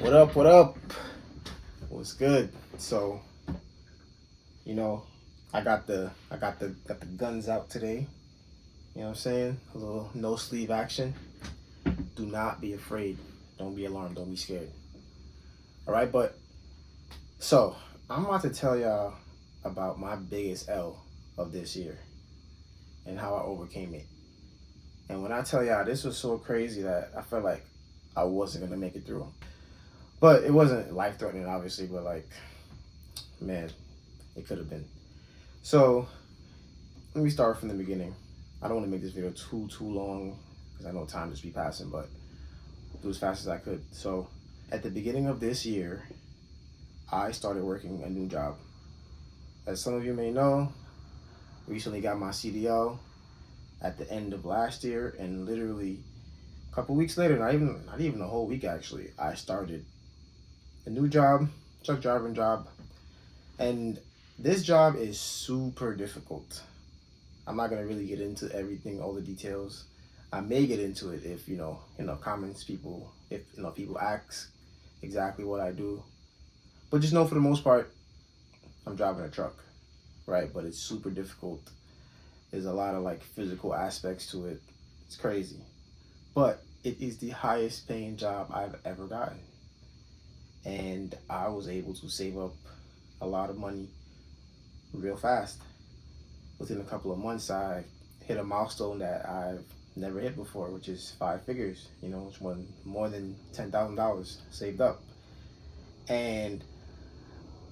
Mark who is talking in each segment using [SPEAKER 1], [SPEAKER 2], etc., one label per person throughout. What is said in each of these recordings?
[SPEAKER 1] What up? What up? What's good? So, you know, I got the guns out today. You know what I'm saying? A little no sleeve action. Do not be afraid. Don't be alarmed. Don't be scared. All right, but so I'm about to tell y'all about my biggest L of this year and how I overcame it. And when I tell y'all, this was so crazy that I felt like I wasn't gonna make it through. But it wasn't life threatening, obviously. But like, man, it could have been. So let me start from the beginning. I don't want to make this video too long because I know time just be passing, but do as fast as I could. So at the beginning of this year, I started working a new job. As some of you may know, recently got my CDL at the end of last year, and literally a couple weeks later, not even a whole week actually, I started a new job, truck driving job, and this job is super difficult. I'm not gonna really get into everything, all the details. I may get into it if comments people, if people ask exactly what I do. But just know for the most part, I'm driving a truck, right? But it's super difficult. There's a lot of like physical aspects to it. It's crazy, but it is the highest paying job I've ever gotten, and I was able to save up a lot of money real fast. Within a couple of months, I hit a milestone that I've never hit before, which is 5 figures. Which was more than $10,000 saved up. And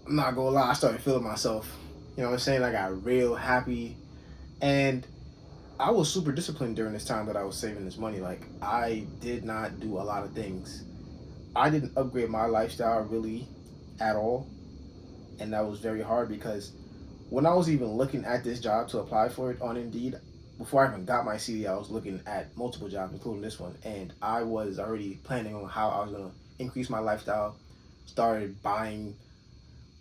[SPEAKER 1] I'm not gonna lie, I started feeling myself. You know what I'm saying? I got real happy, and I was super disciplined during this time that I was saving this money. Like, I did not do a lot of things. I didn't upgrade my lifestyle really at all, and that was very hard because when I was even looking at this job to apply for it on Indeed, before I even got my CD, I was looking at multiple jobs, including this one, and I was already planning on how I was gonna increase my lifestyle. Started buying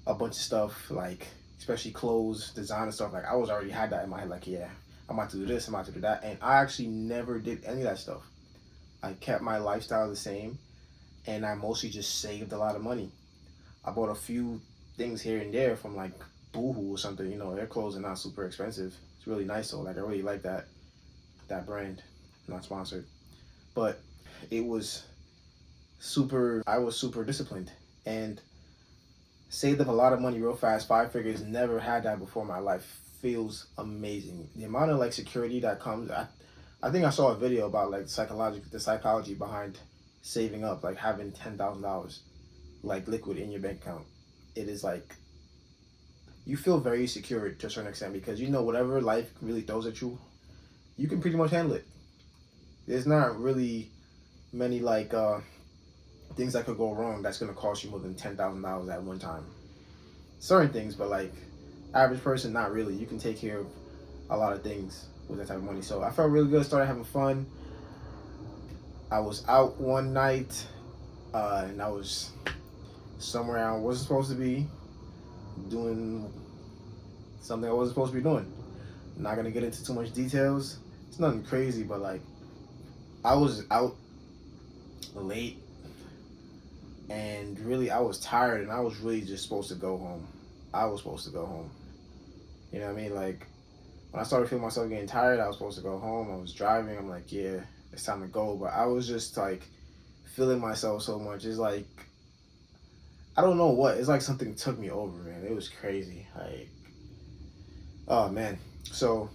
[SPEAKER 1] a bunch of stuff, like especially clothes, designer stuff. Like, I was already had that in my head. Like, yeah, I'm about to do this, I'm about to do that, and I actually never did any of that stuff. I kept my lifestyle the same, and I mostly just saved a lot of money. I bought a few things here and there from like Boohoo or something. Their clothes are not super expensive. It's really nice though. Like, I really like that brand. Not sponsored, but it was super. I was super disciplined and saved up a lot of money real fast. 5 figures. Never had that before in my life. Feels amazing. The amount of like security that comes. I think I saw a video about like the psychology behind saving up, like having $10,000 like liquid in your bank account. It is like, you feel very secure to a certain extent because whatever life really throws at you, you can pretty much handle it. There's not really many like things that could go wrong that's gonna cost you more than $10,000 at one time. Certain things, but like average person, not really. You can take care of a lot of things with that type of money. So I felt really good. Started having fun. I was out one night, and I was somewhere I wasn't supposed to be, doing something I wasn't supposed to be doing. I'm not gonna get into too much details. It's nothing crazy, but like, I was out late, and really I was tired, and I was really just supposed to go home. I was supposed to go home. You know what I mean? Like, when I started feeling myself getting tired, I was supposed to go home. I was driving. I'm like, yeah, it's time to go. But I was just like feeling myself so much. It's like, I don't know what. It's like something took me over, man. It was crazy. Like, oh man. So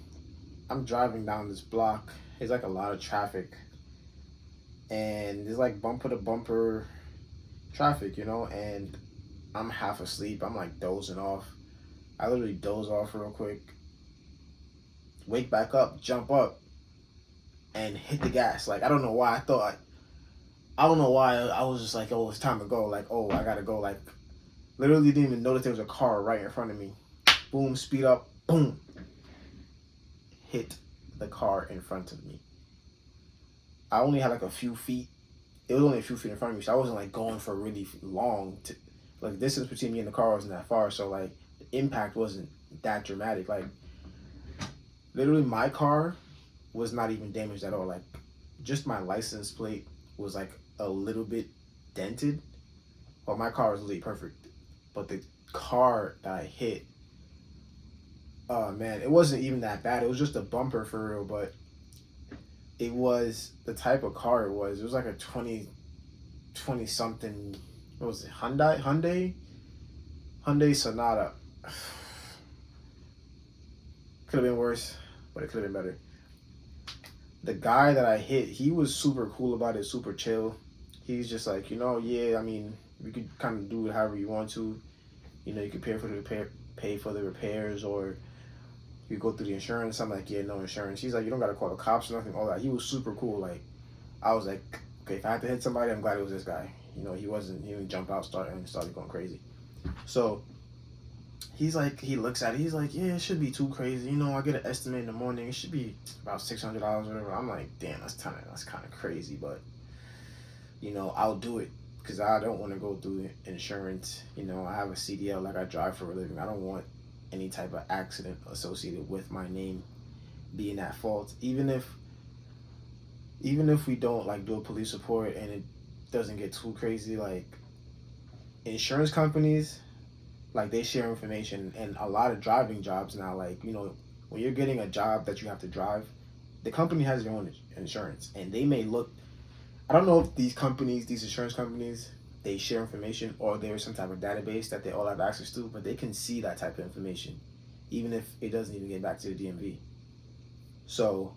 [SPEAKER 1] I'm driving down this block. There's like a lot of traffic, and there's like bumper to bumper traffic, and I'm half asleep. I'm like dozing off. I literally doze off real quick, wake back up, jump up, and hit the gas. Like, I don't know why. I don't know why I was just like, oh, it's time to go. Like, oh, I gotta go. Like, literally didn't even notice there was a car right in front of me. Boom, speed up, boom. Hit the car in front of me. I only had like a few feet. It was only a few feet in front of me, so I wasn't like going for really long. Like, the distance between me and the car wasn't that far, so like the impact wasn't that dramatic. Like, literally my car was not even damaged at all. Like, just my license plate was like a little bit dented, Well, my car was literally perfect, but the car that I hit, oh man, it wasn't even that bad. It was just a bumper for real, but it was the type of car it was. It was like a 20 something. What was it? Hyundai Sonata. Could have been worse, but it could have been better. The guy that I hit, he was super cool about it, super chill. He's just like, yeah, I mean, we could kind of do it however you want to. You could pay for the repairs, or you go through the insurance. I'm like, yeah, no insurance. He's like, you don't gotta call the cops or nothing, all that. He was super cool. Like, I was like, okay, if I had to hit somebody, I'm glad it was this guy. He didn't jump out, started going crazy. So he's like, he looks at it, he's like, yeah, it should be too crazy. I get an estimate in the morning, it should be about $600 or whatever. I'm like, damn, that's kind of crazy, but I'll do it because I don't want to go through insurance. I have a CDL, like I drive for a living. I don't want any type of accident associated with my name being at fault. Even if we don't like do a police report and it doesn't get too crazy, like insurance companies, like they share information, and a lot of driving jobs now, like when you're getting a job that you have to drive, the company has their own insurance, and they may look. I don't know if these insurance companies, they share information or there's some type of database that they all have access to, but they can see that type of information, even if it doesn't even get back to the DMV. So,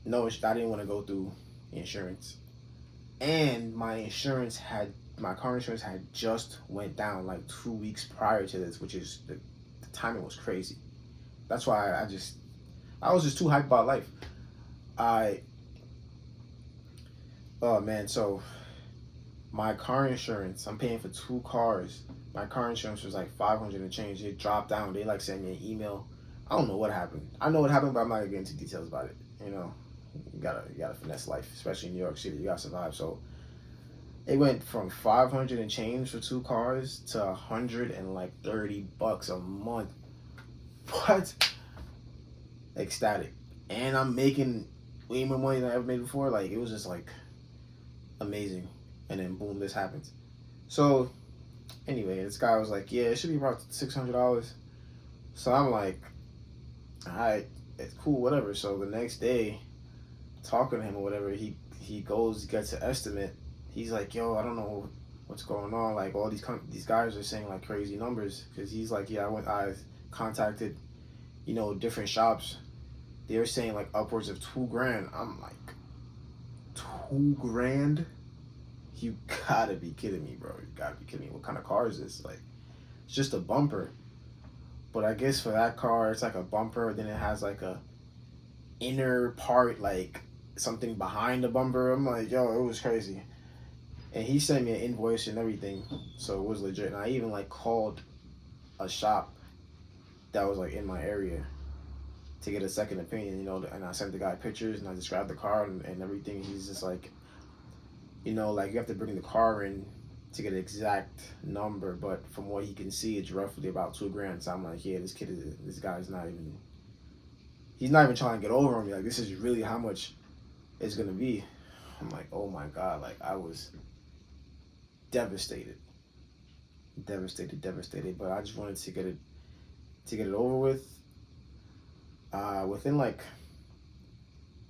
[SPEAKER 1] no, I didn't want to go through insurance, and my car insurance had just went down like 2 weeks prior to this, which is the timing was crazy. That's why I was just too hyped about life. Oh man, so my car insurance, I'm paying for 2 cars. My car insurance was like 500 and change. It dropped down. They like sent me an email. I don't know what happened. I know what happened, but I'm not gonna get into details about it. You gotta finesse life, especially in New York City. You gotta survive. So it went from 500 and change for 2 cars to $130 a month. What? Ecstatic. And I'm making way more money than I ever made before. Like, it was just like amazing. And then boom, this happens. So anyway, this guy was like, yeah, it should be about $600. So I'm like, all right, it's cool, whatever. So the next day, talking to him or whatever, he gets an estimate. He's like, yo, I don't know what's going on. Like, all these guys are saying like crazy numbers, because he's like, yeah, I contacted different shops. They're saying like upwards of $2,000. I'm like, $2,000? You gotta be kidding me, bro. You gotta be kidding me. What kind of car is this? Like, it's just a bumper. But I guess for that car, it's like a bumper. Then it has like a inner part, like something behind the bumper. I'm like, yo, it was crazy. And he sent me an invoice and everything, so it was legit. And I even like called a shop that was like in my area to get a second opinion, and I sent the guy pictures and I described the car and everything. He's just like, like you have to bring the car in to get an exact number, but from what he can see, it's roughly about $2,000. So I'm like, yeah, this guy's he's not even trying to get over on me. Like, this is really how much it's gonna be. I'm like, oh my God, like I was devastated. But I just wanted to get it over with. Within like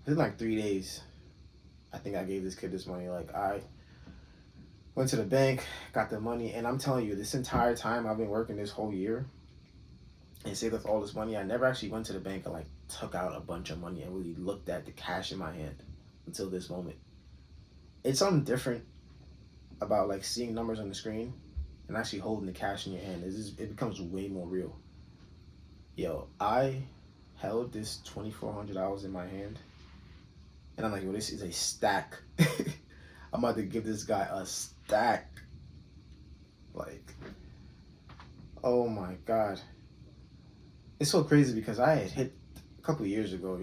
[SPEAKER 1] 3 days, I think I gave this kid this money. Like, I went to the bank, got the money, and I'm telling you, this entire time I've been working this whole year and saved up all this money, I never actually went to the bank and like took out a bunch of money and really looked at the cash in my hand until this moment. It's something different about like seeing numbers on the screen and actually holding the cash in your hand. It becomes way more real. Yo, I held this $2,400 in my hand, and I'm like, yo, this is a stack. I'm about to give this guy a stack. Like, oh my God. It's so crazy because I had hit a couple of years ago,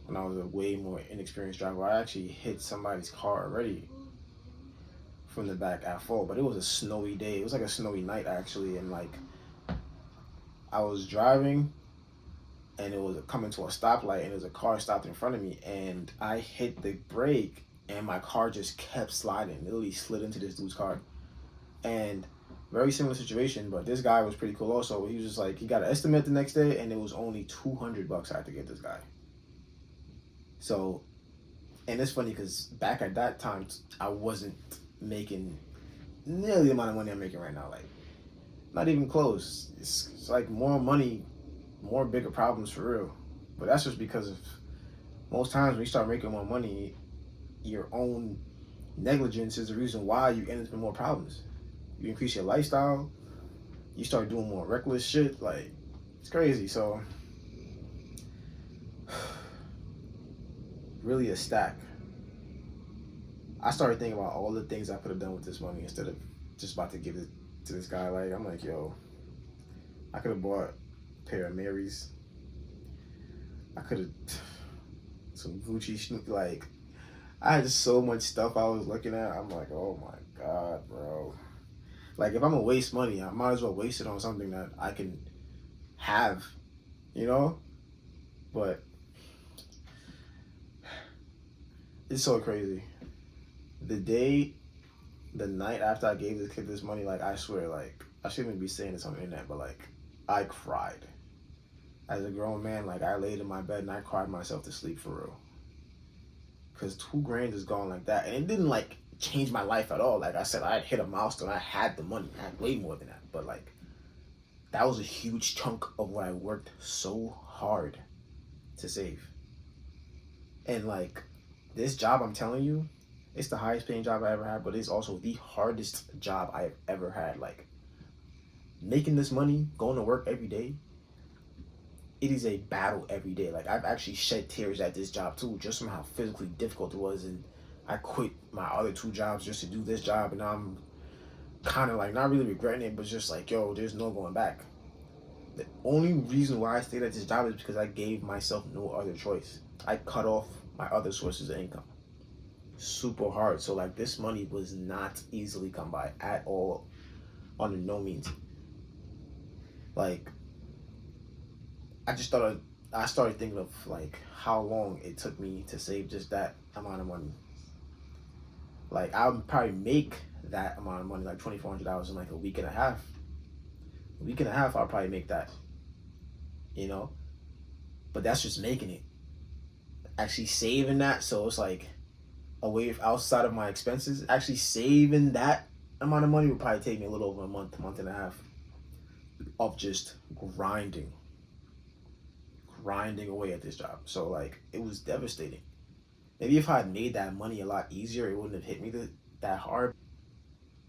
[SPEAKER 1] when I was a way more inexperienced driver, I actually hit somebody's car already from the back at fault, but it was a snowy day. It was like a snowy night actually, and like I was driving and it was coming to a stoplight and there was a car stopped in front of me and I hit the brake and my car just kept sliding. It literally slid into this dude's car. And very similar situation, but this guy was pretty cool also. He was just like, he got an estimate the next day, and it was only $200 I had to give this guy. So, and it's funny because back at that time, I wasn't making nearly the amount of money I'm making right now. Like, not even close. It's like more money, more bigger problems for real. But that's just because of most times when you start making more money, your own negligence is the reason why you end up in more problems. You increase your lifestyle, you start doing more reckless shit. Like, it's crazy. So, really a stack. I started thinking about all the things I could have done with this money instead of just about to give it to this guy. Like, I'm like, yo, I could have bought a pair of Marys. I could have some Gucci, like, I had just so much stuff I was looking at. I'm like, oh my God, bro. Like, if I'm gonna waste money, I might as well waste it on something that I can have, you know? But it's so crazy. The night after I gave this kid this money, like, I swear, like, I shouldn't be saying this on the internet, but, like, I cried. As a grown man, like, I laid in my bed and I cried myself to sleep for real. Because $2,000 is gone like that. And it didn't, like, change my life at all. Like I said, I had hit a milestone. I had the money. I had way more than that. But, like, that was a huge chunk of what I worked so hard to save. And, like, this job, I'm telling you, it's the highest paying job I ever had, but it's also the hardest job I've ever had. Like, making this money, going to work every day, it is a battle every day. Like, I've actually shed tears at this job too, just from how physically difficult it was. And I quit my other 2 jobs just to do this job, and I'm kind of like not really regretting it, but just like, yo, there's no going back. The only reason why I stayed at this job is because I gave myself no other choice. I cut off my other sources of income. Super hard. So, like, this money was not easily come by at all, under no means. Like, I started thinking of, like, how long it took me to save just that amount of money. Like, I would probably make that amount of money, like $2,400 in like a week and a half. A week and a half, I'll probably make that, you know? But that's just making it. Actually saving that, so it's like away outside of my expenses, actually saving that amount of money would probably take me a little over a month and a half of just grinding away at this job. So, like, it was devastating. Maybe if I had made that money a lot easier, it wouldn't have hit me that hard.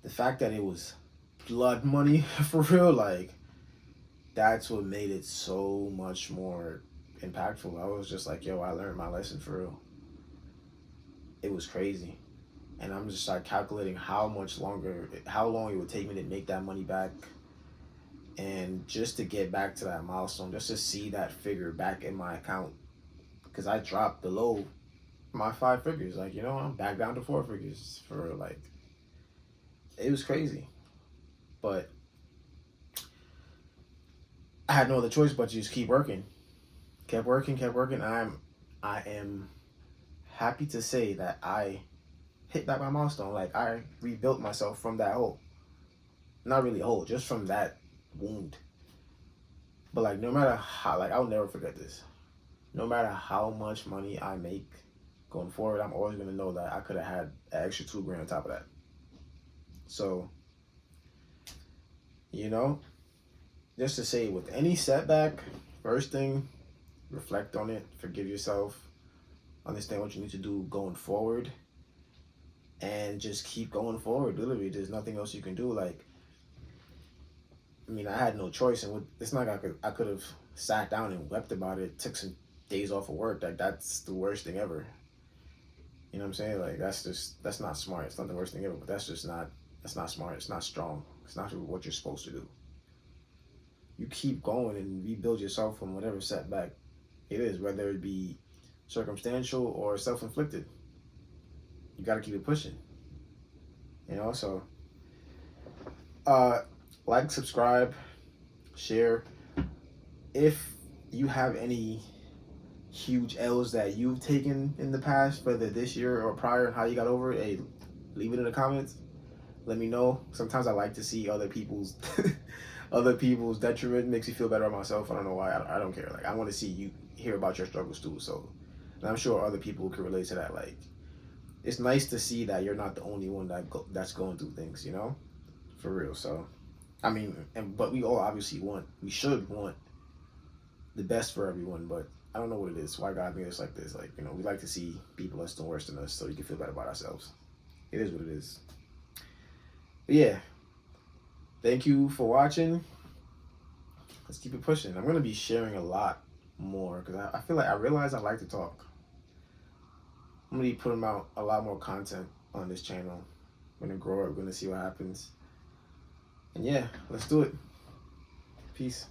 [SPEAKER 1] The fact that it was blood money for real, like, that's what made it so much more impactful. I was just like, yo, I learned my lesson for real. It was crazy. And I'm just like calculating how long it would take me to make that money back. And just to get back to that milestone, just to see that figure back in my account. Because I dropped below my 5 figures. Like, you know, I'm back down to 4 figures for, like, it was crazy. But I had no other choice but to just keep working. Kept working. I am happy to say that I hit that milestone. Like, I rebuilt myself from that hole. Not really a hole, just from that wound. But, like, no matter how, like, I'll never forget this. No matter how much money I make going forward, I'm always going to know that I could have had an extra $2,000 on top of that. So, you know, just to say, with any setback, first thing, reflect on it, forgive yourself, understand what you need to do going forward, and just keep going forward. Literally, there's nothing else you can do. Like, I mean, I had no choice, and it's not like I could have sat down and wept about it, took some days off of work. Like, that's the worst thing ever. You know what I'm saying? Like, that's not smart. It's not the worst thing ever, but that's not smart. It's not strong. It's not what you're supposed to do. You keep going and rebuild yourself from whatever setback it is, whether it be circumstantial or self-inflicted. You got to keep it pushing. You know, so like, subscribe, share. If you have any huge L's that you've taken in the past, whether this year or prior, and how you got over it, hey, leave it in the comments. Let me know. Sometimes I like to see other people's other people's detriment. Makes me feel better about myself. I don't know why. I don't care. Like, I want to see you hear about your struggles too. So, and I'm sure other people can relate to that. Like, it's nice to see that you're not the only one that's going through things. You know, for real. So, I mean, but we all obviously we should want the best for everyone. But I don't know what it is. Why God made us like this? Like, we like to see people that's doing worse than us, so you can feel better about ourselves. It is what it is. But yeah, thank you for watching. Let's keep it pushing. I'm gonna be sharing a lot more because I feel like I realize I like to talk. I'm gonna be putting out a lot more content on this channel. I'm gonna grow it. We're gonna see what happens. And yeah, let's do it. Peace.